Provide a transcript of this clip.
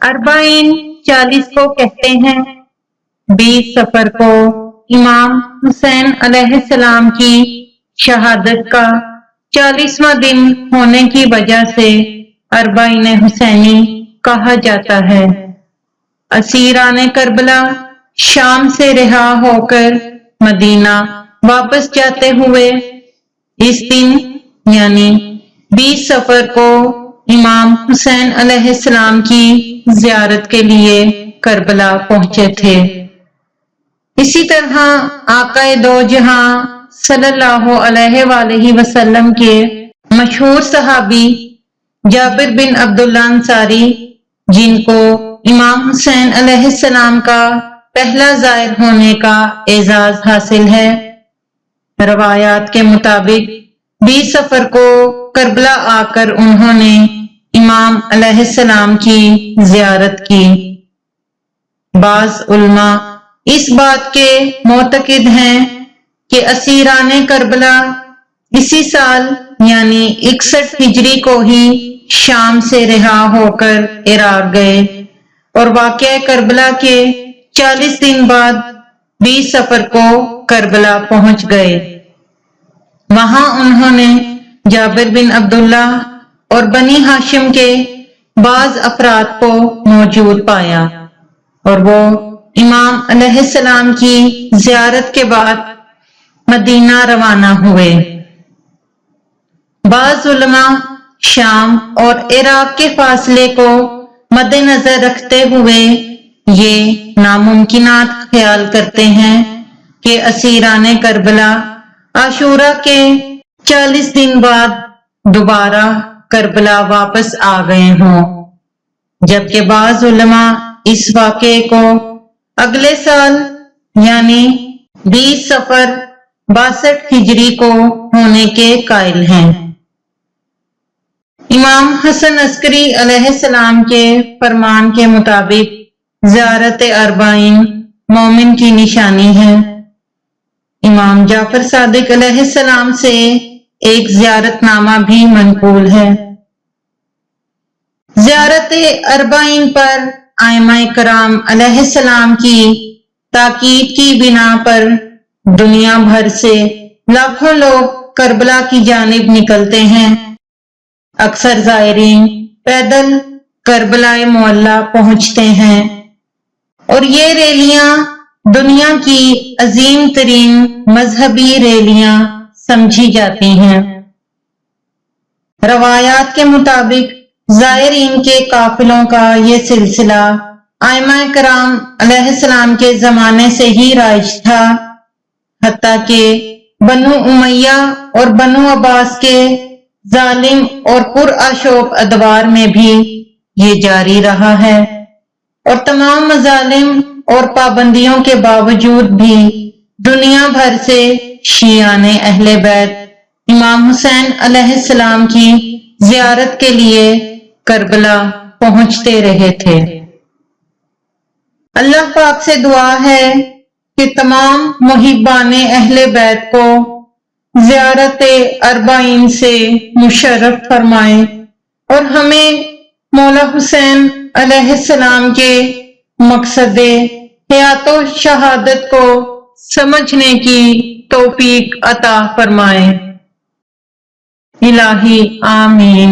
अरबाइन 40 को कहते हैं। 20 सफर को इमाम हुसैन अलैहिस्सलाम की शहादत का 40वां दिन होने की वजह से अरबाइन हुसैनी कहा जाता है। असीरान करबला शाम से रिहा होकर मदीना वापस जाते हुए इस दिन यानी 20 सफर को इमाम हुसैन अलैहिस्सलाम की ज़ियारत के लिए करबला पहुंचे थे। इसी तरह आकाए दो जहां सल्लल्लाहु अलैहि वसल्लम के मशहूर सहाबी जाबिर बिन अब्दुल्लाह अंसारी, जिनको इमाम हुसैन अलैहिस्सलाम का पहला ज़ाहिर होने का एजाज हासिल है, रवायात के मुताबिक 20 सफर को करबला आकर उन्होंने इमाम अलैहिस्सलाम की ज़ियारत की। बाज़ उलमा इस बात के मोतकिद हैं कि असीराने करबला इसी साल यानी 61 हिजरी को ही शाम से रिहा होकर इराक गए और वाक़या करबला के 40 दिन बाद 20 सफर को करबला पहुंच गए। वहां उन्होंने जाबिर बिन अब्दुल्ला और बनी हाशिम के बाज अफराद को मौजूद पाया और वो इमाम अलैहिस्सलाम की ज़ियारत के बाद मदीना रवाना हुए। बाज़ उलमा शाम और इराक के फासले को मद्देनजर रखते हुए ये नामुमकिनात ख्याल करते हैं कि असीराने करबला आशूरा के 40 दिन बाद दोबारा करबला वापस आ गए हों, जबकि बाज़ उलमा इस वाक़े को अगले साल यानी 20 सफर 62 हिजरी को होने के कायल हैं। इमाम हसन अस्करी अलैहिस्सलाम के फरमान के मुताबिक ज़ियारत अरबाइन मोमिन की निशानी है। इमाम जाफर सादिक अलैहिस्सलाम से एक ज़ियारतनामा भी मनकूल है। ज़ियारत अरबाइन पर आइमाए कराम अलैहिस्सलाम की ताकीद की बिना पर दुनिया भर से लाखों लोग करबला की जानिब निकलते हैं। अक्सर ज़ायरीन पैदल करबलाए मुअल्ला पहुंचते हैं और ये रैलियां दुनिया की अजीम तरीन मजहबी रैलियां समझी जाती हैं। रवायात के मुताबिक ज़ायरीन के काफिलों का ये सिलसिला आइमाए कराम अलैहिस्सलाम के जमाने से ही राइज था, हत्ता कि बनु उमैया और बनु अब्बास के जालिम और पुरअशोक अदवार में भी ये जारी रहा है और तमाम मजालिम और पाबंदियों के बावजूद भी दुनिया भर से शियाने अहले बैत इमाम हुसैन अलैहिस्सलाम की ज़ियारत के लिए करबला पहुंचते रहे थे। अल्लाह पाक से दुआ है कि तमाम मुहिब्बाने अहले बैत को ज़ियारत अरबाइन से मुशर्रफ फरमाए और हमें मौला हुसैन अलैहिस्सलाम के मकसदे हयातो शहादत को समझने की तौफीक अता फरमाए। इलाही आमीन।